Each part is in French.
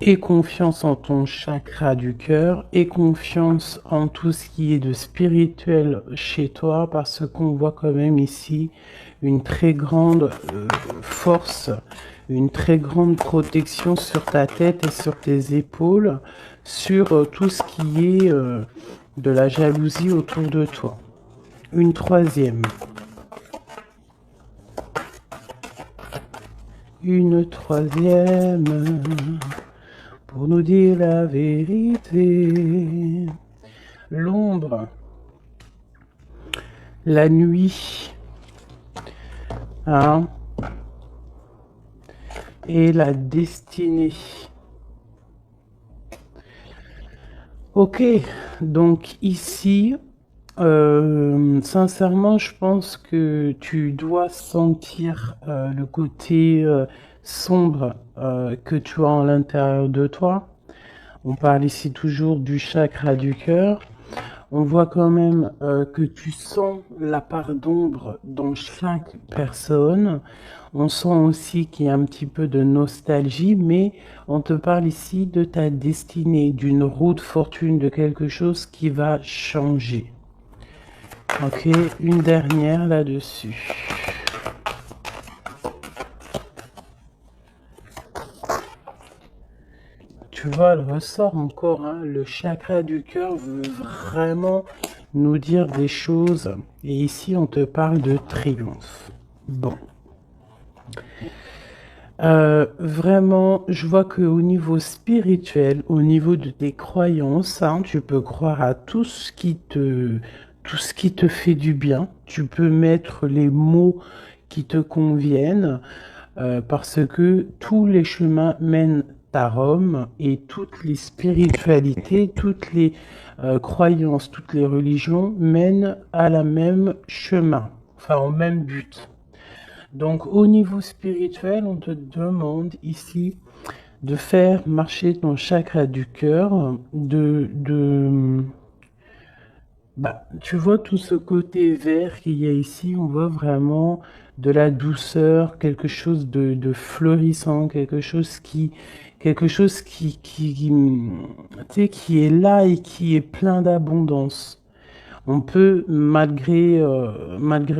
Aie confiance en ton chakra du cœur, aie confiance en tout ce qui est de spirituel chez toi, parce qu'on voit quand même ici une très grande force, une très grande protection sur ta tête et sur tes épaules, sur tout ce qui est de la jalousie autour de toi. Une troisième. Une troisième. Pour nous dire la vérité. L'ombre. La nuit. Hein? Et la destinée. Ok, donc ici, sincèrement, je pense que tu dois sentir le côté sombre que tu as à l'intérieur de toi. On parle ici toujours du chakra du cœur. On voit quand même que tu sens la part d'ombre dans chaque personne. On sent aussi qu'il y a un petit peu de nostalgie, mais on te parle ici de ta destinée, d'une roue de fortune, de quelque chose qui va changer. Ok, une dernière là-dessus. Tu vois, elle ressort encore, hein, le chakra du cœur veut vraiment nous dire des choses. Et ici, on te parle de triomphe. Bon. Vraiment, je vois qu'au niveau spirituel, au niveau de tes croyances, hein, tu peux croire à tout ce qui te fait du bien. Tu peux mettre les mots qui te conviennent, parce que tous les chemins mènent à Rome et toutes les spiritualités, toutes les croyances, toutes les religions mènent à la même chemin, enfin au même but. Donc au niveau spirituel, on te demande ici de faire marcher ton chakra du cœur, tu vois tout ce côté vert qu'il y a ici, on voit vraiment de la douceur, quelque chose de fleurissant, quelque chose tu sais, qui est là et qui est plein d'abondance. On peut, malgré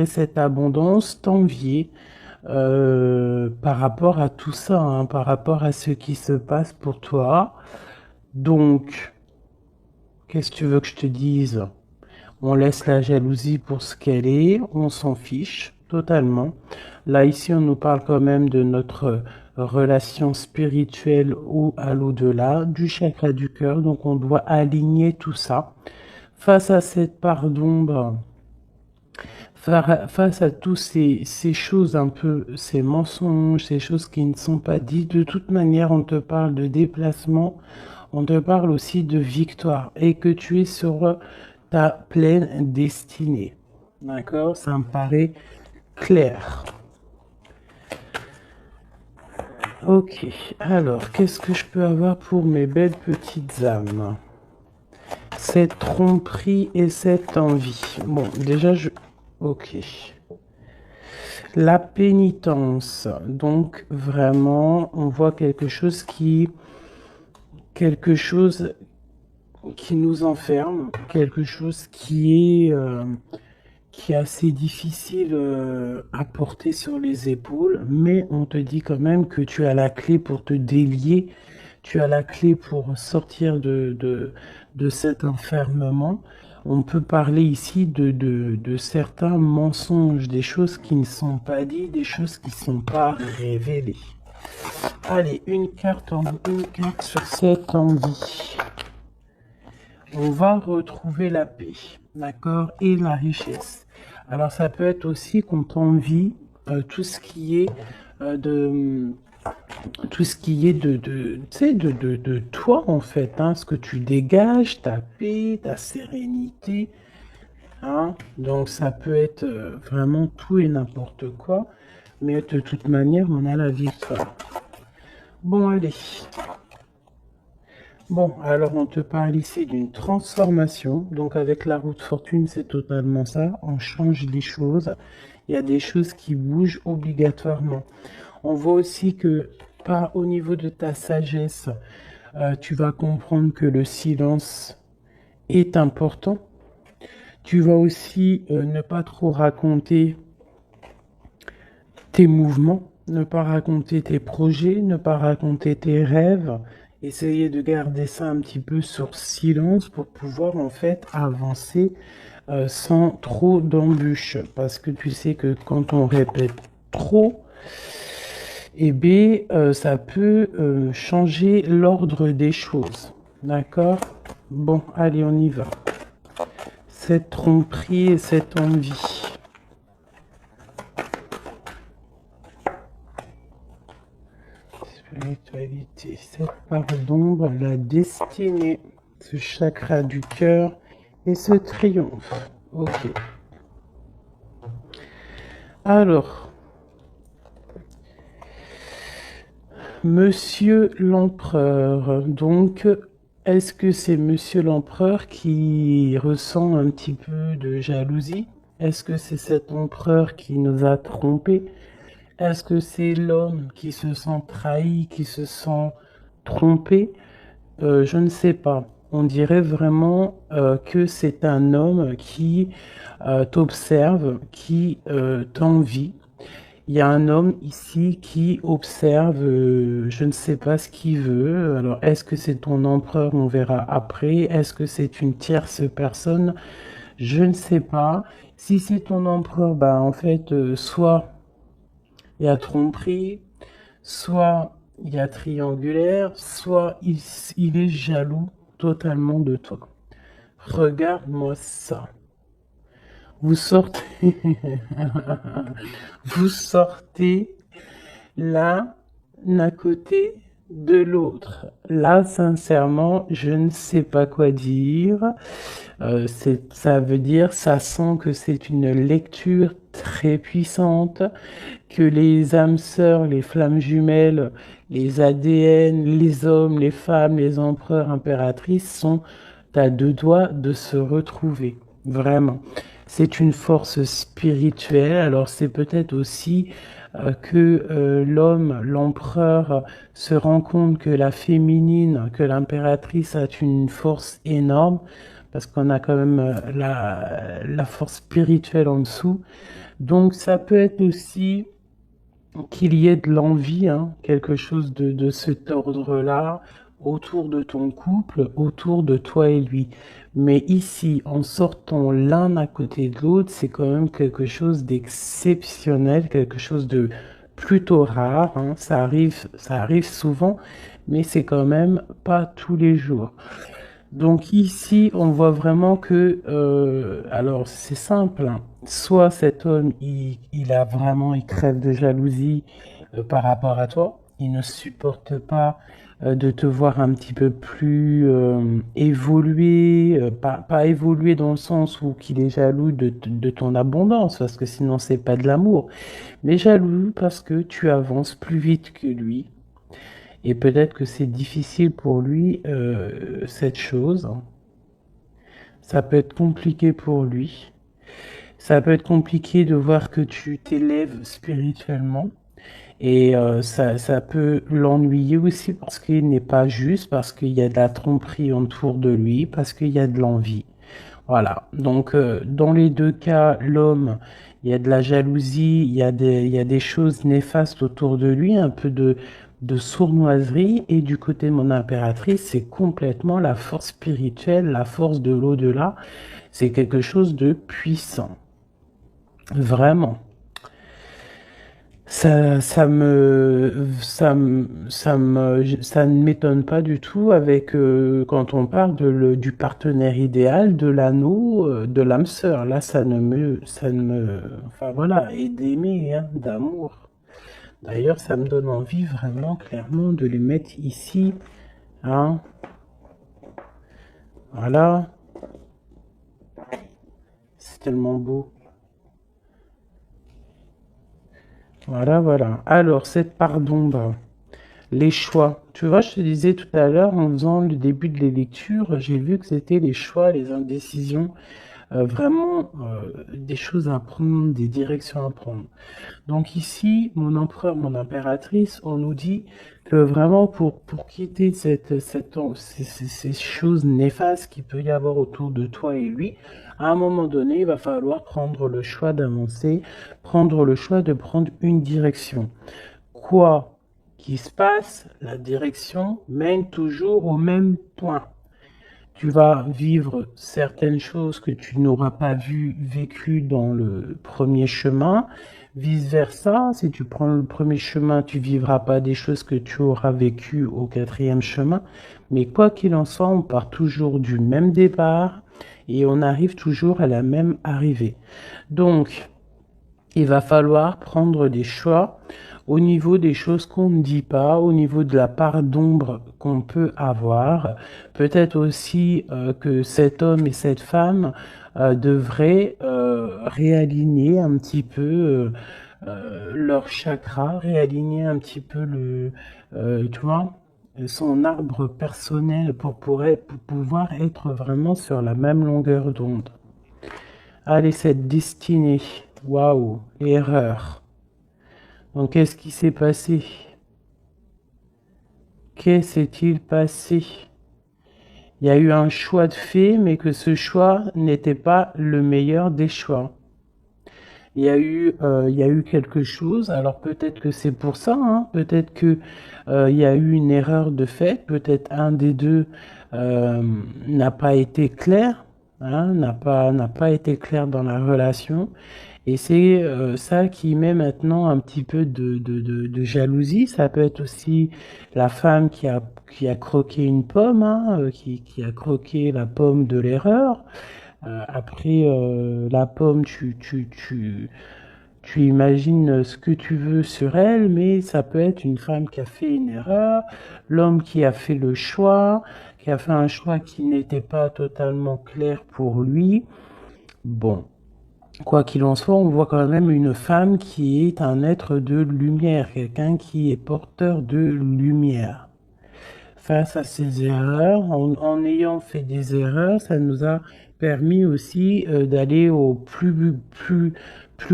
cette abondance, t'envier par rapport à tout ça, hein, par rapport à ce qui se passe pour toi. Donc, qu'est-ce que tu veux que je te dise? On laisse la jalousie pour ce qu'elle est, on s'en fiche totalement. Là, ici, on nous parle quand même de notre relation spirituelle ou à l'au-delà, du chakra du cœur. Donc, on doit aligner tout ça. Face à cette part d'ombre, face à tous ces choses un peu, ces mensonges, ces choses qui ne sont pas dites, de toute manière, on te parle de déplacement, on te parle aussi de victoire et que tu es sur ta pleine destinée. D'accord? Ça me paraît clair. Ok, alors, qu'est-ce que je peux avoir pour mes belles petites âmes? Cette tromperie et cette envie. Bon, déjà, Ok. La pénitence. Donc, vraiment, on voit quelque chose qui nous enferme, quelque chose qui est assez difficile à porter sur les épaules, mais on te dit quand même que tu as la clé pour te délier, tu as la clé pour sortir de cet enfermement. On peut parler ici de certains mensonges, des choses qui ne sont pas dites, des choses qui ne sont pas révélées. Allez, une carte sur cette envie. On va retrouver la paix, d'accord, et la richesse. Alors ça peut être aussi qu'on t'envie tout ce qui est de tout ce qui est tu sais, de toi en fait, hein, ce que tu dégages, ta paix, ta sérénité, hein. Donc ça peut être vraiment tout et n'importe quoi, mais de toute manière on a la victoire. Bon allez. Bon, alors on te parle ici d'une transformation. Donc avec la roue de fortune, c'est totalement ça. On change les choses. Il y a des choses qui bougent obligatoirement. On voit aussi que pas au niveau de ta sagesse, tu vas comprendre que le silence est important. Tu vas aussi ne pas trop raconter tes mouvements, ne pas raconter tes projets, ne pas raconter tes rêves. Essayer de garder ça un petit peu sur silence pour pouvoir en fait avancer sans trop d'embûches. Parce que tu sais que quand on répète trop, eh bien, ça peut changer l'ordre des choses. D'accord? Bon, allez, on y va. Cette tromperie et cette envie. Spiritualité, cette part d'ombre, la destinée, ce chakra du cœur et ce triomphe. Ok. Alors, Monsieur l'Empereur, donc, est-ce que c'est Monsieur l'Empereur qui ressent un petit peu de jalousie? Est-ce que c'est cet empereur qui nous a trompés? Est-ce que c'est l'homme qui se sent trahi, qui se sent trompé? Je ne sais pas. On dirait vraiment que c'est un homme qui t'observe, qui t'envie. Il y a un homme ici qui observe, je ne sais pas ce qu'il veut. Alors, est-ce que c'est ton empereur? On verra après. Est-ce que c'est une tierce personne? Je ne sais pas. Si c'est ton empereur, bah en fait, soit il y a tromperie, soit il y a triangulaire, soit il est jaloux totalement de toi. Regarde-moi ça. Vous sortez, vous sortez l'un à côté de l'autre. Là, sincèrement, je ne sais pas quoi dire. Ça veut dire, ça sent que c'est une lecture très puissante, que les âmes sœurs, les flammes jumelles, les ADN, les hommes, les femmes, les empereurs, impératrices sont à deux doigts de se retrouver. Vraiment. C'est une force spirituelle. Alors c'est peut-être aussi que l'homme, l'empereur, se rend compte que la féminine, que l'impératrice a une force énorme, parce qu'on a quand même la force spirituelle en dessous. Donc ça peut être aussi qu'il y ait de l'envie, hein, quelque chose de cet ordre-là, autour de ton couple, autour de toi et lui. Mais ici, en sortant l'un à côté de l'autre, c'est quand même quelque chose d'exceptionnel, quelque chose de plutôt rare, hein. Ça arrive souvent, mais c'est quand même pas tous les jours. Donc ici, on voit vraiment que, alors c'est simple, hein. Soit cet homme, il crève de jalousie par rapport à toi, il ne supporte pas de te voir un petit peu plus évoluer, pas évoluer dans le sens où qu'il est jaloux de ton abondance, parce que sinon c'est pas de l'amour, mais jaloux parce que tu avances plus vite que lui. Et peut-être que c'est difficile pour lui, cette chose. Ça peut être compliqué pour lui. Ça peut être compliqué de voir que tu t'élèves spirituellement. Et ça peut l'ennuyer aussi parce qu'il n'est pas juste, parce qu'il y a de la tromperie autour de lui, parce qu'il y a de l'envie. Voilà. Donc, dans les deux cas, l'homme, il y a de la jalousie, il y a des choses néfastes autour de lui, un peu de sournoiserie. Et du côté de mon impératrice, c'est complètement la force spirituelle, la force de l'au-delà. C'est quelque chose de puissant. Vraiment. Ça ne m'étonne pas du tout avec quand on parle du partenaire idéal, de l'anneau, de l'âme sœur. Là, enfin voilà, et d'aimer, hein, d'amour. D'ailleurs, ça me donne envie vraiment clairement de les mettre ici, hein. Voilà, c'est tellement beau. Voilà, voilà. Alors, cette part d'ombre. Les choix. Tu vois, je te disais tout à l'heure, en faisant le début de les lectures, j'ai vu que c'était les choix, les indécisions. vraiment des choses à prendre, des directions à prendre. Donc ici, mon empereur, mon impératrice, on nous dit que vraiment pour quitter ces choses néfastes qu'il peut y avoir autour de toi et lui, à un moment donné, il va falloir prendre le choix d'avancer, prendre le choix de prendre une direction. Quoi qu'il se passe, la direction mène toujours au même point. Tu vas vivre certaines choses que tu n'auras pas vécues dans le premier chemin. Vice-versa, si tu prends le premier chemin, tu vivras pas des choses que tu auras vécues au quatrième chemin. Mais quoi qu'il en soit, on part toujours du même départ et on arrive toujours à la même arrivée. Donc, il va falloir prendre des choix au niveau des choses qu'on ne dit pas, au niveau de la part d'ombre qu'on peut avoir. Peut-être aussi que cet homme et cette femme devraient réaligner un petit peu leur chakra, réaligner un petit peu tu vois, son arbre personnel pour pouvoir être vraiment sur la même longueur d'onde. Allez, cette destinée. Waouh, erreur. Donc, qu'est-ce qui s'est passé? Qu'est-ce s'est-il passé? Il y a eu un choix de fait, mais que ce choix n'était pas le meilleur des choix. Il y a eu quelque chose. Alors peut-être que c'est pour ça, hein. Peut-être que il y a eu une erreur de fait. Peut-être un des deux n'a pas été clair, hein, n'a pas été clair dans la relation. Et c'est ça qui met maintenant un petit peu de jalousie. Ça peut être aussi la femme qui a croqué une pomme, hein, qui a croqué la pomme de l'erreur. Après, la pomme, tu imagines ce que tu veux sur elle, mais ça peut être une femme qui a fait une erreur, l'homme qui a fait le choix, qui a fait un choix qui n'était pas totalement clair pour lui. Bon. Quoi qu'il en soit, on voit quand même une femme qui est un être de lumière, quelqu'un qui est porteur de lumière. Face à ces erreurs, en ayant fait des erreurs, ça nous a permis aussi d'aller au plus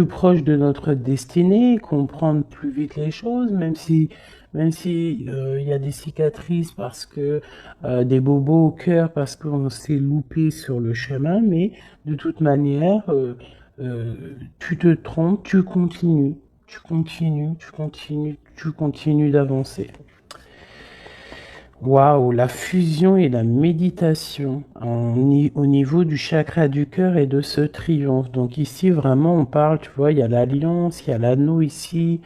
proche de notre destinée, comprendre plus vite les choses, même si il y a des cicatrices parce que des bobos au cœur parce qu'on s'est loupé sur le chemin, mais de toute manière, tu te trompes, tu continues, tu continues d'avancer. Waouh, la fusion et la méditation au niveau du chakra du cœur et de ce triomphe. Donc ici, vraiment, on parle, tu vois, il y a l'alliance, il y a l'anneau ici.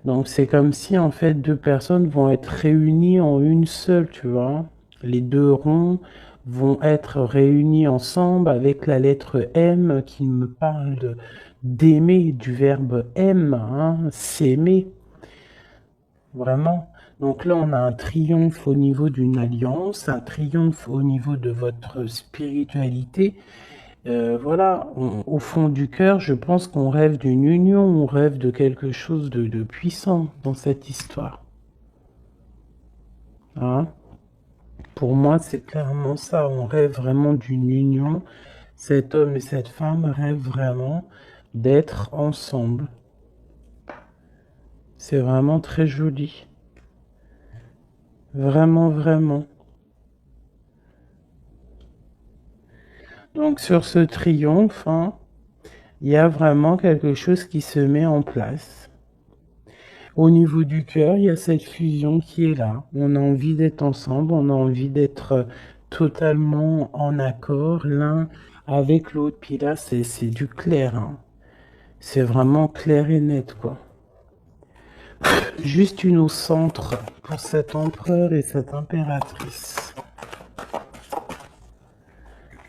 Donc c'est comme si, en fait, deux personnes vont être réunies en une seule, tu vois. Les deux ronds vont être réunis ensemble avec la lettre M qui me parle d'aimer, du verbe aime, hein, s'aimer. Vraiment. Donc là, on a un triomphe au niveau d'une alliance, un triomphe au niveau de votre spiritualité. Voilà, au fond du cœur, je pense qu'on rêve d'une union, on rêve de quelque chose de puissant dans cette histoire. Hein? Pour moi, c'est clairement ça. On rêve vraiment d'une union. Cet homme et cette femme rêvent vraiment d'être ensemble. C'est vraiment très joli. Vraiment, vraiment. Donc sur ce triomphe, hein, il y a vraiment quelque chose qui se met en place. Au niveau du cœur, il y a cette fusion qui est là. On a envie d'être ensemble, on a envie d'être totalement en accord l'un avec l'autre. Puis là, c'est du clair, hein. C'est vraiment clair et net, quoi. Juste une au centre pour cet empereur et cette impératrice.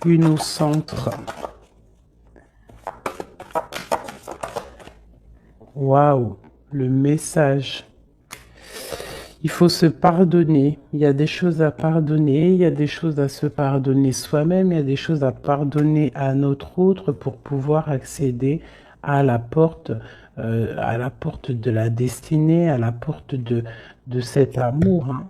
Une au centre. Waouh, le message. Il faut se pardonner. Il y a des choses à pardonner, il y a des choses à se pardonner soi-même, il y a des choses à pardonner à notre autre pour pouvoir accéder à la porte de la destinée, à la porte de cet amour, hein.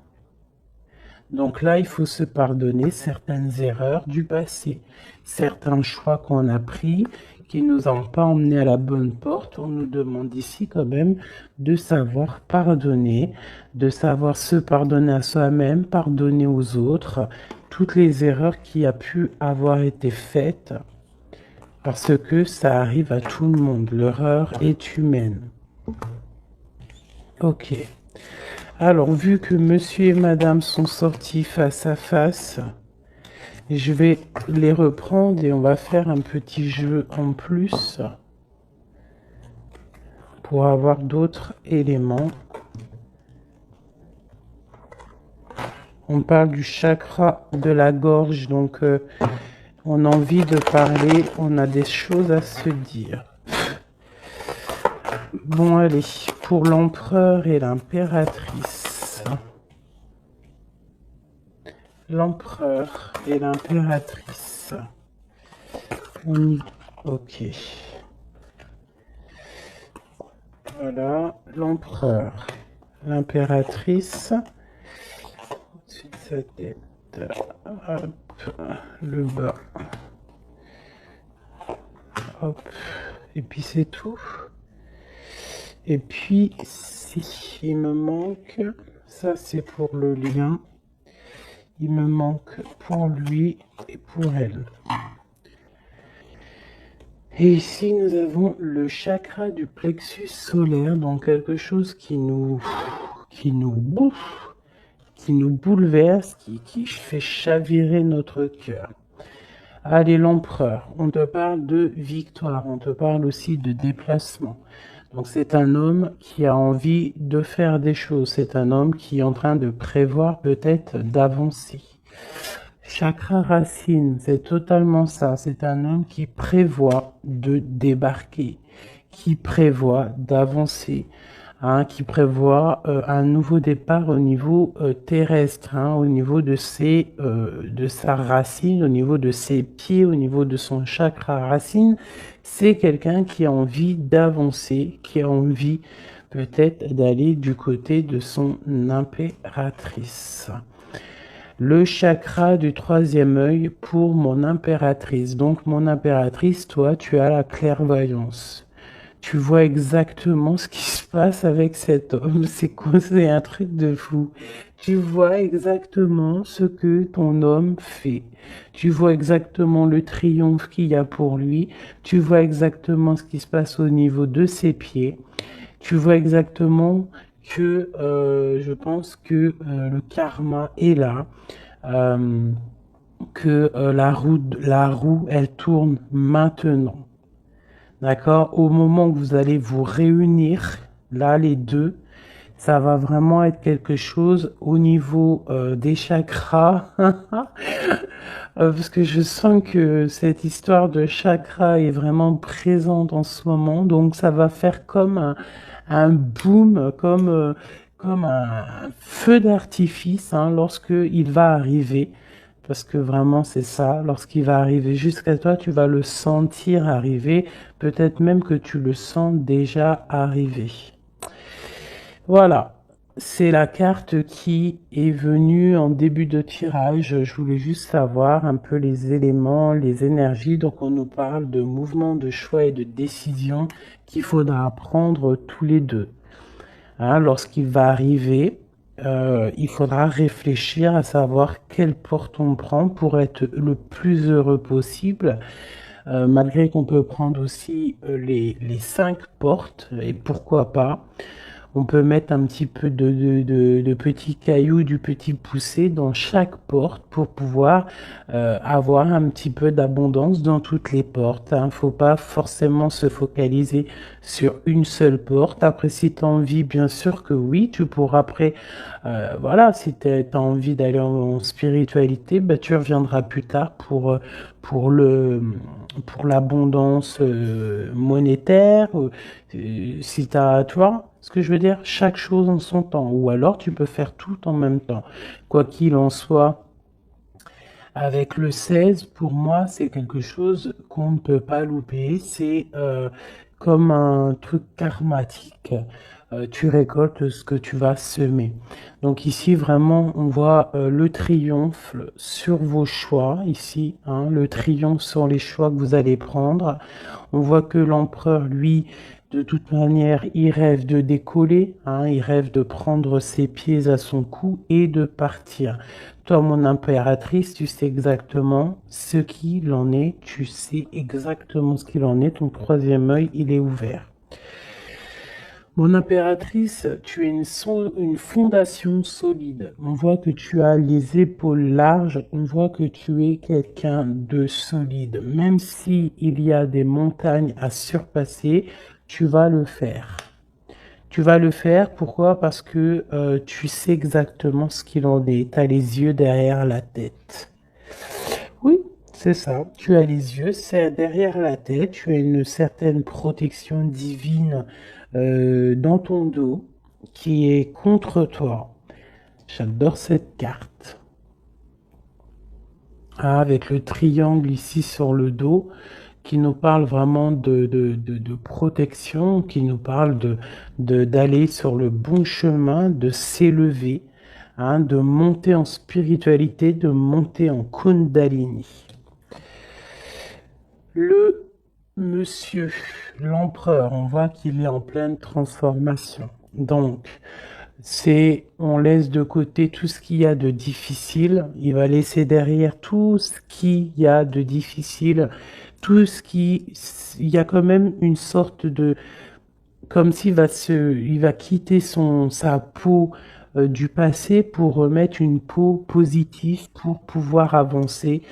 Donc là, il faut se pardonner certaines erreurs du passé, certains choix qu'on a pris qui nous ont pas emmenés à la bonne porte. On nous demande ici quand même de savoir pardonner, de savoir se pardonner à soi-même, pardonner aux autres, toutes les erreurs qui a pu avoir été faites, parce que ça arrive à tout le monde. L'erreur est humaine. Ok. Alors, vu que monsieur et madame sont sortis face à face, je vais les reprendre et on va faire un petit jeu en plus pour avoir d'autres éléments. On parle du chakra de la gorge, donc on a envie de parler, on a des choses à se dire. Bon, allez, pour l'empereur et l'impératrice. L'empereur et l'impératrice. Ok. Voilà, l'empereur. L'impératrice. Au-dessus de sa tête. Hop. Le bas. Hop. Et puis c'est tout. Et puis, si il me manque, ça c'est pour le lien. Il me manque pour lui et pour elle. Et ici, nous avons le chakra du plexus solaire, donc quelque chose qui nous bouffe, qui nous bouleverse, qui fait chavirer notre cœur. Allez, l'empereur, on te parle de victoire, on te parle aussi de déplacement. Donc c'est un homme qui a envie de faire des choses, c'est un homme qui est en train de prévoir peut-être d'avancer. Chakra racine, c'est totalement ça, c'est un homme qui prévoit de débarquer, qui prévoit d'avancer, hein, qui prévoit un nouveau départ au niveau terrestre, hein, au niveau de sa racine, au niveau de ses pieds, au niveau de son chakra racine. C'est quelqu'un qui a envie d'avancer, qui a envie peut-être d'aller du côté de son impératrice. Le chakra du troisième œil pour mon impératrice. Donc mon impératrice, toi, tu as la clairvoyance. Tu vois exactement ce qui se passe avec cet homme. C'est quoi? C'est un truc de fou. Tu vois exactement ce que ton homme fait. Tu vois exactement le triomphe qu'il y a pour lui. Tu vois exactement ce qui se passe au niveau de ses pieds. Tu vois exactement que je pense que le karma est là. Que la roue, elle tourne maintenant. D'accord? Au moment où vous allez vous réunir, là, les deux, ça va vraiment être quelque chose au niveau des chakras. Parce que je sens que cette histoire de chakra est vraiment présente en ce moment. Donc, ça va faire comme un boom, comme un feu d'artifice, hein, lorsque il va arriver. Parce que vraiment, c'est ça. Lorsqu'il va arriver jusqu'à toi, tu vas le sentir arriver. Peut-être même que tu le sens déjà arriver. Voilà. C'est la carte qui est venue en début de tirage. Je voulais juste savoir un peu les éléments, les énergies. Donc, on nous parle de mouvement, de choix et de décision qu'il faudra prendre tous les deux. Hein, lorsqu'il va arriver, il faudra réfléchir à savoir quelle porte on prend pour être le plus heureux possible. Malgré qu'on peut prendre aussi les 5 portes, et pourquoi pas. On peut mettre un petit peu de petits cailloux, du petit poussé dans chaque porte pour pouvoir avoir un petit peu d'abondance dans toutes les portes. Hein. Faut pas forcément se focaliser sur une seule porte. Après, si tu as envie, bien sûr que oui, tu pourras après, voilà, si tu as envie d'aller en spiritualité, bah, tu reviendras plus tard pour l'abondance monétaire. Si tu as, tu vois, ce que je veux dire, chaque chose en son temps. Ou alors, tu peux faire tout en même temps. Quoi qu'il en soit, avec le 16, pour moi, c'est quelque chose qu'on ne peut pas louper. C'est comme un truc karmatique. tu récoltes ce que tu vas semer. Donc ici, vraiment, on voit le triomphe sur vos choix, ici, hein, le triomphe sur les choix que vous allez prendre. On voit que l'empereur, lui, de toute manière, il rêve de décoller, hein, il rêve de prendre ses pieds à son cou et de partir. Toi, mon impératrice, tu sais exactement ce qu'il en est, tu sais exactement ce qu'il en est, ton troisième œil, il est ouvert. Mon impératrice, tu es une fondation solide. On voit que tu as les épaules larges, on voit que tu es quelqu'un de solide. Même si il y a des montagnes à surpasser, tu vas le faire. Tu vas le faire, pourquoi? Parce que tu sais exactement ce qu'il en est. Tu as les yeux derrière la tête. Oui, c'est ça. Tu as les yeux, c'est derrière la tête. Tu as une certaine protection divine dans ton dos qui est contre toi. J'adore cette carte. Ah, avec le triangle ici sur le dos qui nous parle vraiment de protection, qui nous parle d'aller sur le bon chemin, de s'élever, hein, de monter en spiritualité, de monter en Kundalini. Le monsieur, l'empereur, on voit qu'il est en pleine transformation. Donc, on laisse de côté tout ce qu'il y a de difficile. Il va laisser derrière tout ce qu'il y a de difficile. Il y a quand même une sorte de, comme il va quitter sa peau du passé pour remettre une peau positive pour pouvoir avancer,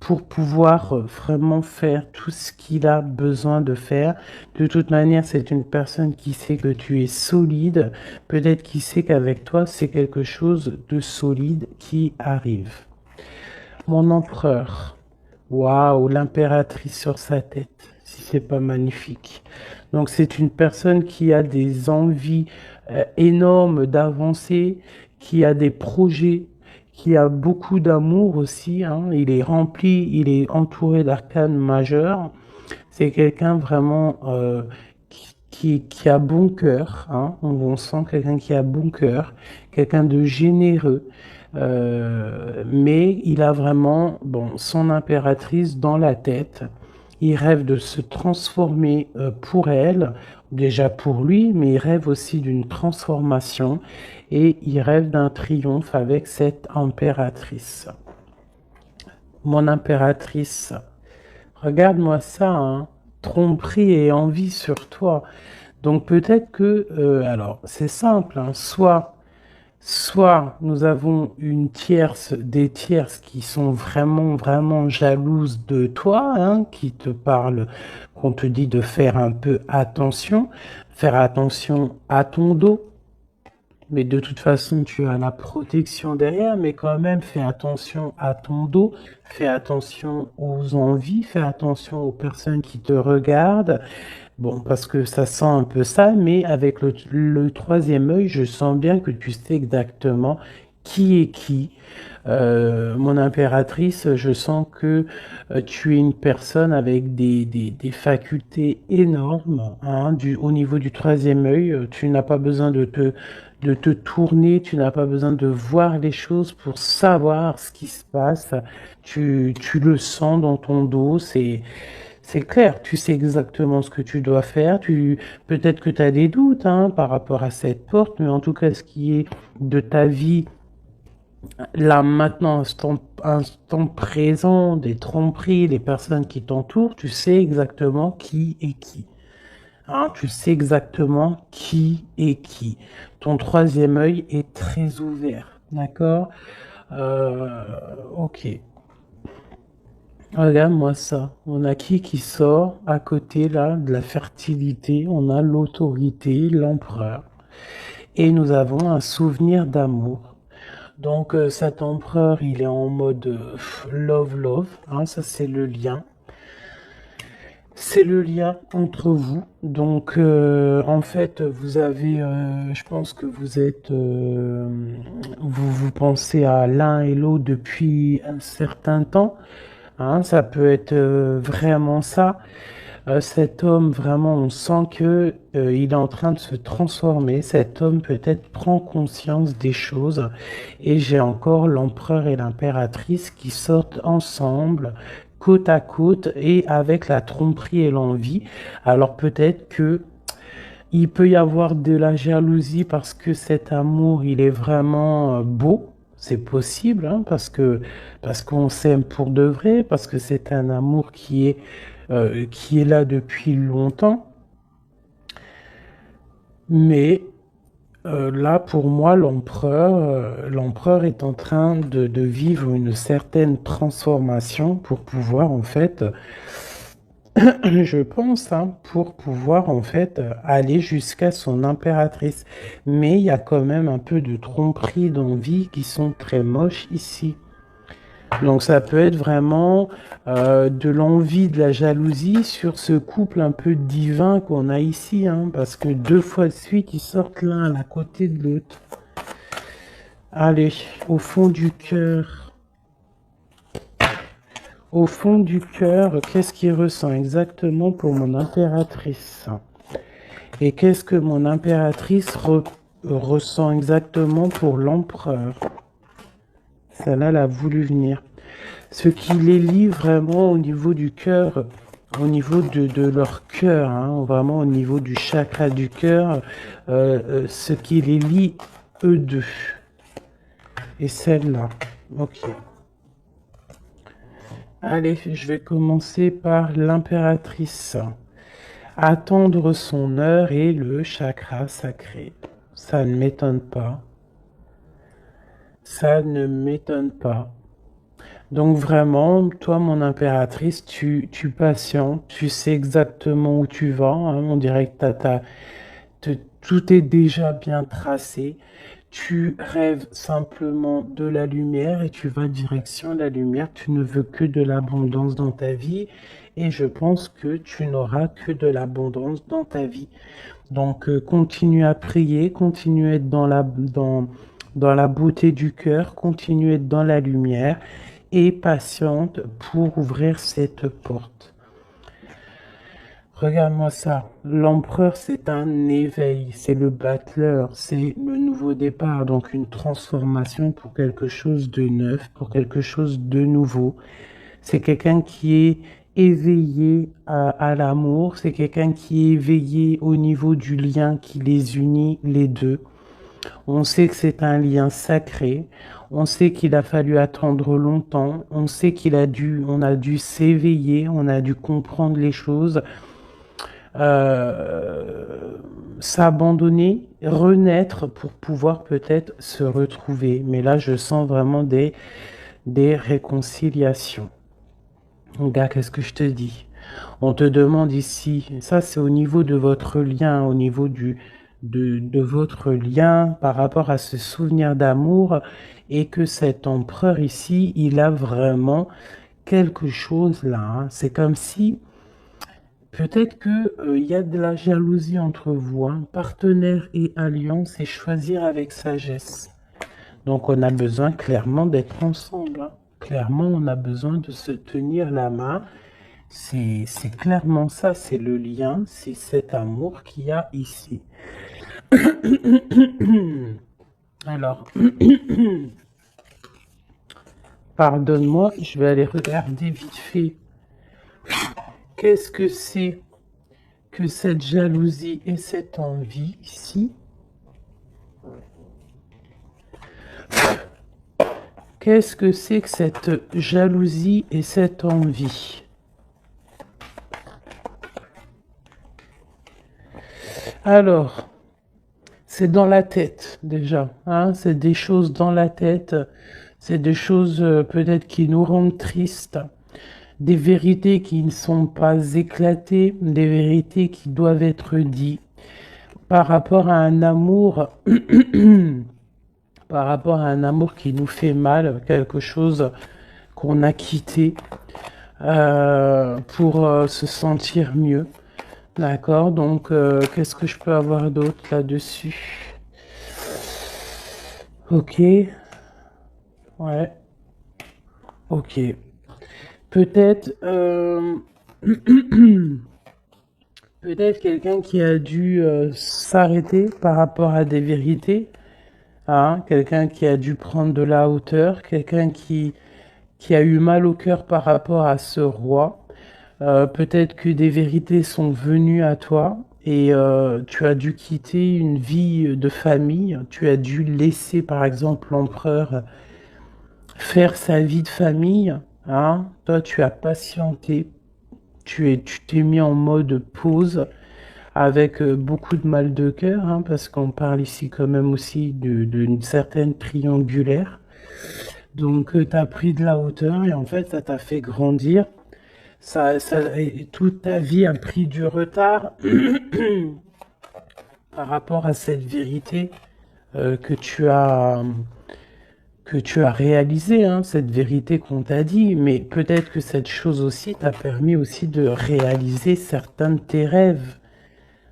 pour pouvoir vraiment faire tout ce qu'il a besoin de faire. De toute manière, c'est une personne qui sait que tu es solide. Peut-être qu'il sait qu'avec toi, c'est quelque chose de solide qui arrive. Mon empereur. Waouh, l'impératrice sur sa tête. Si c'est pas magnifique. Donc c'est une personne qui a des envies énormes d'avancer, qui a des projets, qui a beaucoup d'amour aussi, hein. Il est rempli, il est entouré d'arcanes majeures. C'est quelqu'un vraiment qui a bon cœur, hein. On sent quelqu'un qui a bon cœur, quelqu'un de généreux. Mais il a vraiment son impératrice dans la tête. Il rêve de se transformer pour elle, déjà pour lui, mais il rêve aussi d'une transformation et il rêve d'un triomphe avec cette impératrice. Mon impératrice, regarde-moi ça, hein, tromperie et envie sur toi. Donc peut-être que, alors c'est simple, hein, soit nous avons des tierces qui sont vraiment, vraiment jalouses de toi, hein, qui te parlent, qu'on te dit de faire un peu attention, faire attention à ton dos. Mais de toute façon, tu as la protection derrière, mais quand même, fais attention à ton dos, fais attention aux envies, fais attention aux personnes qui te regardent. Bon, parce que ça sent un peu ça, mais avec le troisième œil, je sens bien que tu sais exactement qui est qui. Mon impératrice, je sens que tu es une personne avec des facultés énormes, hein, au niveau du troisième œil. Tu n'as pas besoin de te tourner, tu n'as pas besoin de voir les choses pour savoir ce qui se passe. Tu le sens dans ton dos, c'est clair, tu sais exactement ce que tu dois faire. Peut-être que tu as des doutes, hein, par rapport à cette porte, mais en tout cas, ce qui est de ta vie, là maintenant, instant présent, des tromperies, les personnes qui t'entourent, tu sais exactement qui est qui. Hein, tu sais exactement qui est qui. Ton troisième œil est très ouvert, d'accord? Ok. Regarde-moi ça. On a qui sort à côté là de la fertilité. On a l'autorité, l'empereur. Et nous avons un souvenir d'amour. Donc cet empereur, il est en mode love, hein, ça c'est le lien. C'est le lien entre vous. Donc en fait, vous avez, je pense que vous pensez à l'un et l'autre depuis un certain temps. Hein, ça peut être vraiment ça. Cet homme, vraiment, on sent que il est en train de se transformer. Cet homme peut-être prend conscience des choses. Et j'ai encore l'empereur et l'impératrice qui sortent ensemble, côte à côte, et avec la tromperie et l'envie. Alors peut-être que il peut y avoir de la jalousie parce que cet amour, il est vraiment beau. C'est possible, hein, parce qu'on s'aime pour de vrai, parce que c'est un amour qui est là depuis longtemps. Mais là, pour moi, l'empereur est en train de vivre une certaine transformation pour pouvoir, en fait, je pense, hein, pour pouvoir, en fait, aller jusqu'à son impératrice. Mais il y a quand même un peu de tromperie d'envie qui sont très moches ici. Donc ça peut être vraiment de l'envie, de la jalousie sur ce couple un peu divin qu'on a ici, hein, parce que 2 fois de suite, ils sortent l'un à la côté de l'autre. Allez, au fond du cœur. Au fond du cœur, qu'est-ce qu'il ressent exactement pour mon impératrice? Et qu'est-ce que mon impératrice ressent exactement pour l'empereur? Celle-là, elle a voulu venir. Ce qui les lie vraiment au niveau du cœur, au niveau de leur cœur, hein, vraiment au niveau du chakra du cœur, ce qui les lie, eux deux. Et celle-là. Ok. Allez, je vais commencer par l'impératrice. Attendre son heure et le chakra sacré. Ça ne m'étonne pas. Ça ne m'étonne pas. Donc vraiment, toi, mon impératrice, tu patientes, tu sais exactement où tu vas, hein, on dirait que tout est déjà bien tracé. Tu rêves simplement de la lumière et tu vas direction la lumière. Tu ne veux que de l'abondance dans ta vie et je pense que tu n'auras que de l'abondance dans ta vie. Donc continue à prier, continue à être dans la beauté du cœur, continue à être dans la lumière et patiente pour ouvrir cette porte. Regarde-moi ça. L'empereur, c'est un éveil, c'est le battleur, c'est le nouveau départ, donc une transformation pour quelque chose de neuf, pour quelque chose de nouveau. C'est quelqu'un qui est éveillé à l'amour, c'est quelqu'un qui est éveillé au niveau du lien qui les unit les deux. On sait que c'est un lien sacré. On sait qu'il a fallu attendre longtemps. On sait on a dû s'éveiller, on a dû comprendre les choses, s'abandonner, renaître pour pouvoir peut-être se retrouver. Mais là, je sens vraiment des réconciliations. Gars, qu'est-ce que je te dis? On te demande ici, ça c'est au niveau de votre lien, au niveau de votre lien par rapport à ce souvenir d'amour, et que cet empereur ici, il a vraiment quelque chose là, hein. C'est comme si peut-être que il y a de la jalousie entre vous, hein. Partenaire et alliance, et choisir avec sagesse. Donc on a besoin clairement d'être ensemble, hein. Clairement, on a besoin de se tenir la main. C'est clairement ça, c'est le lien, c'est cet amour qu'il y a ici. Alors, pardonne-moi, je vais aller regarder vite fait. Qu'est-ce que c'est que cette jalousie et cette envie ici? Qu'est-ce que c'est que cette jalousie et cette envie? Alors, c'est dans la tête déjà, hein, c'est des choses dans la tête, c'est des choses peut-être qui nous rendent tristes, des vérités qui ne sont pas éclatées, des vérités qui doivent être dites par rapport à un amour, par rapport à un amour qui nous fait mal, quelque chose qu'on a quitté pour se sentir mieux. D'accord, donc qu'est-ce que je peux avoir d'autre là-dessus? Ok, ouais, ok. Peut-être Peut-être quelqu'un qui a dû s'arrêter par rapport à des vérités, hein, quelqu'un qui a dû prendre de la hauteur, quelqu'un qui a eu mal au cœur par rapport à ce roi. Peut-être que des vérités sont venues à toi et tu as dû quitter une vie de famille. Tu as dû laisser, par exemple, l'empereur faire sa vie de famille. Hein. Toi, tu as patienté. Tu t'es mis en mode pause avec beaucoup de mal de cœur, hein, parce qu'on parle ici quand même aussi d'une certaine triangulaire. Donc, tu as pris de la hauteur et en fait, ça t'a fait grandir. Et toute ta vie a pris du retard par rapport à cette vérité euh, que tu as que tu as réalisée, hein, cette vérité qu'on t'a dit. Mais peut-être que cette chose aussi t'a permis aussi de réaliser certains de tes rêves.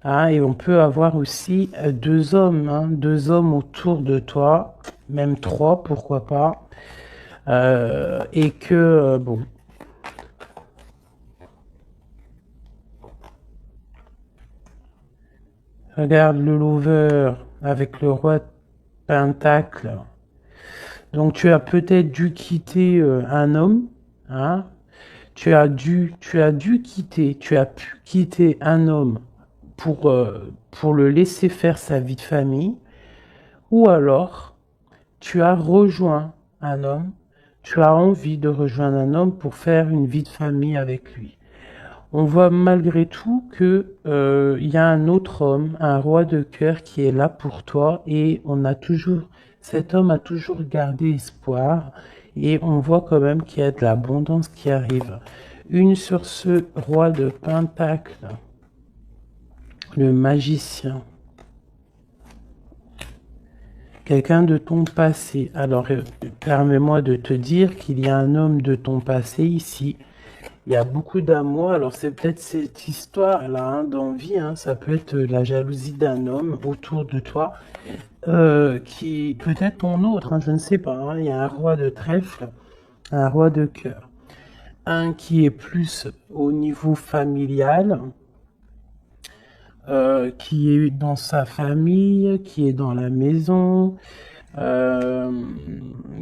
Hein, et on peut avoir aussi deux hommes, hein, deux hommes autour de toi, même trois, pourquoi pas. Et que, bon, regarde le lover avec le roi de pentacle. Donc tu as peut-être dû quitter un homme, hein. Tu as pu quitter un homme pour le laisser faire sa vie de famille, ou alors tu as rejoint un homme, tu as envie de rejoindre un homme pour faire une vie de famille avec lui. On voit malgré tout que il y a un autre homme, un roi de cœur qui est là pour toi et cet homme a toujours gardé espoir et on voit quand même qu'il y a de l'abondance qui arrive. Une sur ce roi de pentacle, le magicien, quelqu'un de ton passé. Alors permets-moi de te dire qu'il y a un homme de ton passé ici. Il y a beaucoup d'amour. Alors c'est peut-être cette histoire-là, hein, d'envie. Hein, ça peut être la jalousie d'un homme autour de toi, qui peut-être ton autre. Hein, je ne sais pas. Hein, il y a un roi de trèfle, un roi de cœur, un qui est plus au niveau familial, qui est dans sa famille, qui est dans la maison. Euh,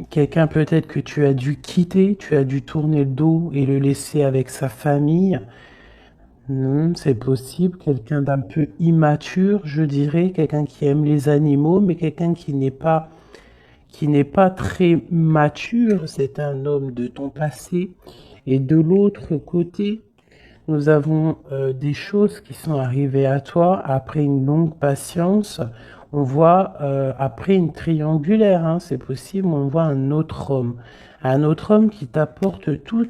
Quelqu'un peut-être que tu as dû quitter, tu as dû tourner le dos et le laisser avec sa famille. C'est possible. Quelqu'un d'un peu immature, je dirais, quelqu'un qui aime les animaux, mais quelqu'un qui n'est pas très mature. C'est un homme de ton passé. Et de l'autre côté, nous avons des choses qui sont arrivées à toi après une longue patience. On voit après une triangulaire, hein, c'est possible, on voit un autre homme qui t'apporte tout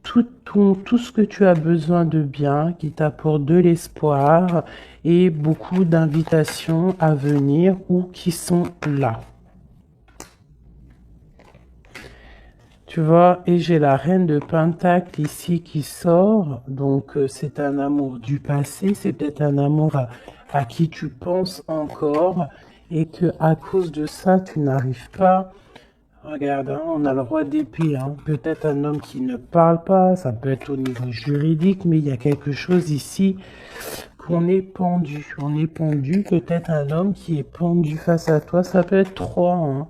ce que tu as besoin de bien, qui t'apporte de l'espoir et beaucoup d'invitations à venir ou qui sont là. Tu vois, et j'ai la reine de Pentacle ici qui sort, donc c'est un amour du passé, c'est peut-être un amour à qui tu penses encore, et que à cause de ça, tu n'arrives pas. Regarde, hein, on a le roi d'épée, hein, peut-être un homme qui ne parle pas, ça peut être au niveau juridique, mais il y a quelque chose ici qu'on est pendu. On est pendu, peut-être un homme qui est pendu face à toi, ça peut être trois, hein.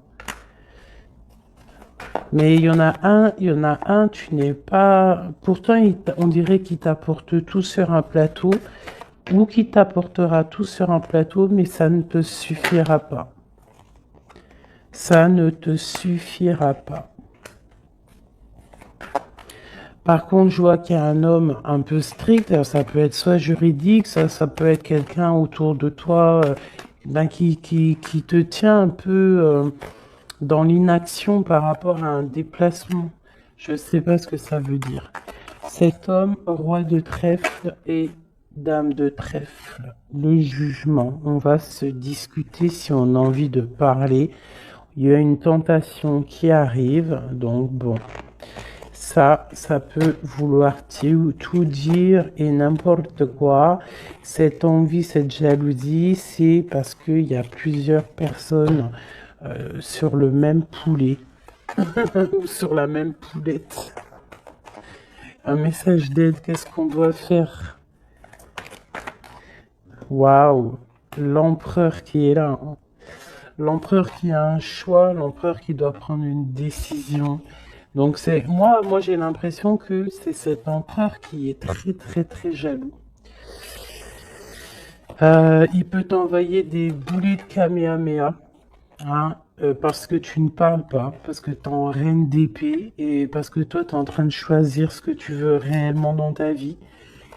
Mais il y en a un, tu n'es pas. Pourtant, on dirait qu'il t'apporte tout sur un plateau, ou qu'il t'apportera tout sur un plateau, mais ça ne te suffira pas. Ça ne te suffira pas. Par contre, je vois qu'il y a un homme un peu strict, alors ça peut être soit juridique, ça peut être quelqu'un autour de toi qui te tient un peu dans l'inaction par rapport à un déplacement. Je ne sais pas ce que ça veut dire. Cet homme, roi de trèfle et dame de trèfle. Le jugement. On va se discuter si on a envie de parler. Il y a une tentation qui arrive. Donc bon, ça peut vouloir tout dire et n'importe quoi. Cette envie, cette jalousie, c'est parce qu'il y a plusieurs personnes sur le même poulet ou sur la même poulette. Un message d'aide, qu'est-ce qu'on doit faire? Waouh, l'empereur qui est là, hein. L'empereur qui a un choix, l'empereur qui doit prendre une décision. Donc c'est moi j'ai l'impression que c'est cet empereur qui est très très très jaloux. Il peut t'envoyer des boulets de Kamehameha, hein, parce que tu ne parles pas, parce que tu es en reine d'épée et parce que toi tu es en train de choisir ce que tu veux réellement dans ta vie.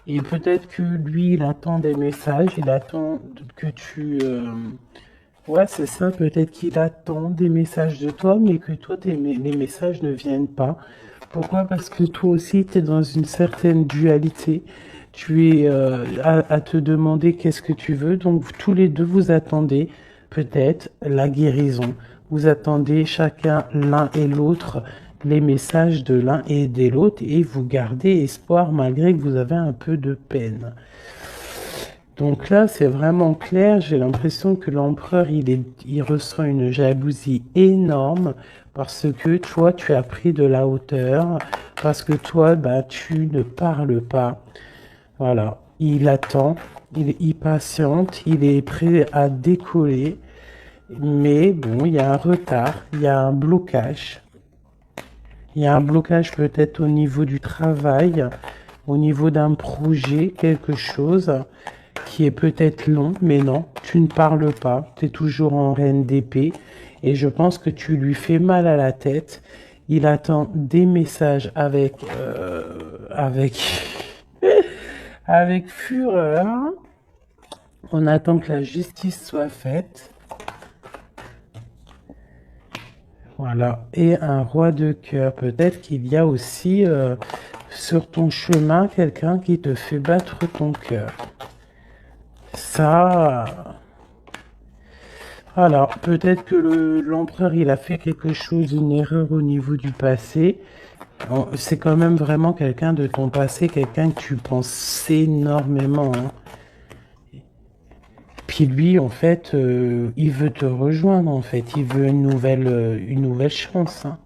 Et peut-être que lui, il attend des messages, il attend que ouais, c'est ça, peut-être qu'il attend des messages de toi, mais que toi, les messages ne viennent pas. Pourquoi? Parce que toi aussi, tu es dans une certaine dualité. Tu es à te demander qu'est-ce que tu veux. Donc, tous les deux, vous attendez peut-être la guérison. Vous attendez chacun, l'un et l'autre, les messages de l'un et de l'autre, et vous gardez espoir malgré que vous avez un peu de peine. Donc là, c'est vraiment clair. J'ai l'impression que l'empereur, il ressent une jalousie énorme parce que toi, tu as pris de la hauteur, parce que toi, bah, tu ne parles pas. Voilà. Il attend, il patiente, il est prêt à décoller. Mais bon, il y a un retard, il y a un blocage. Il y a un blocage peut-être au niveau du travail, au niveau d'un projet, quelque chose qui est peut-être long, mais non, tu ne parles pas, tu es toujours en reine d'épée, et je pense que tu lui fais mal à la tête. Il attend des messages avec fureur. On attend que la justice soit faite. Voilà, et un roi de cœur. Peut-être qu'il y a aussi sur ton chemin quelqu'un qui te fait battre ton cœur. Ça, alors peut-être que l'empereur il a fait quelque chose, une erreur au niveau du passé. C'est quand même vraiment quelqu'un de ton passé, quelqu'un que tu penses énormément, hein. Puis lui, en fait, il veut te rejoindre, en fait. Il veut une nouvelle chance, hein.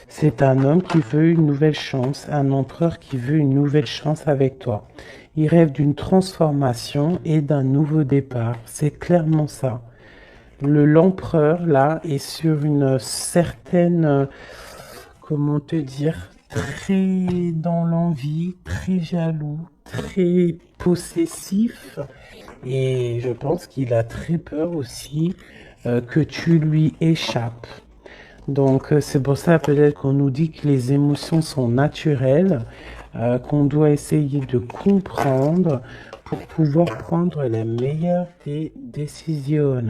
C'est un homme qui veut une nouvelle chance, un empereur qui veut une nouvelle chance avec toi. Il rêve d'une transformation et d'un nouveau départ. C'est clairement ça. L'empereur, là, est sur une certaine, comment te dire, très dans l'envie, très jaloux, très possessif. Et je pense qu'il a très peur aussi que tu lui échappes. Donc c'est pour ça peut-être qu'on nous dit que les émotions sont naturelles, qu'on doit essayer de comprendre pour pouvoir prendre la meilleure des décisions.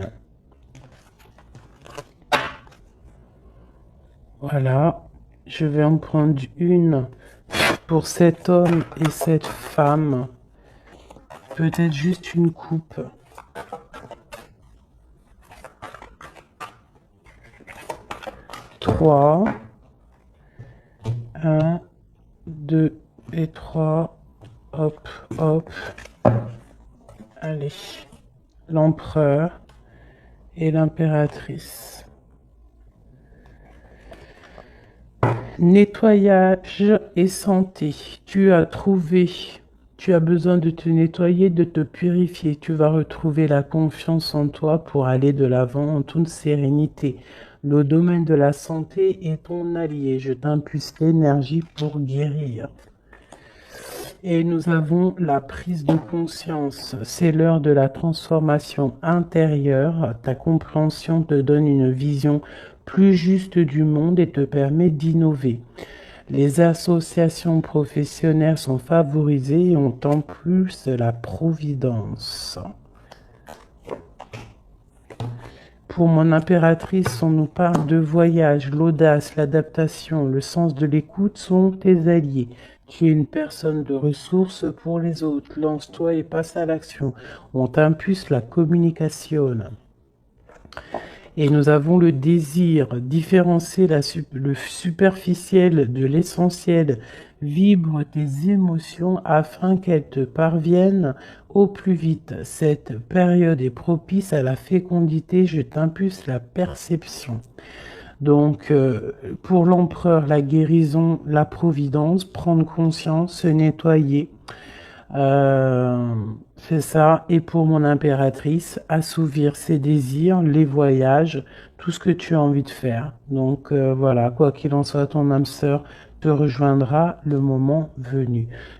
Voilà, je vais en prendre une pour cet homme et cette femme. Peut-être juste une coupe. 3, 1, 2 et 3. Hop, hop. Allez. L'empereur et l'impératrice. Nettoyage et santé. Tu as besoin de te nettoyer, de te purifier. Tu vas retrouver la confiance en toi pour aller de l'avant en toute sérénité. Le domaine de la santé est ton allié. Je t'impulse l'énergie pour guérir. Et nous avons la prise de conscience. C'est l'heure de la transformation intérieure. Ta compréhension te donne une vision plus juste du monde et te permet d'innover. Les associations professionnelles sont favorisées et ont en plus la providence. Pour mon impératrice, on nous parle de voyage, l'audace, l'adaptation, le sens de l'écoute sont tes alliés. Tu es une personne de ressources pour les autres. Lance-toi et passe à l'action. On t'impulse la communication. Et nous avons le désir, différencier le superficiel de l'essentiel. Vibre tes émotions afin qu'elles te parviennent au plus vite. Cette période est propice à la fécondité. Je t'impulse la perception. Donc, pour l'empereur, la guérison, la providence, prendre conscience, se nettoyer, C'est ça. Et pour mon impératrice, assouvir ses désirs, les voyages, tout ce que tu as envie de faire. Donc voilà, quoi qu'il en soit, ton âme sœur te rejoindra le moment venu.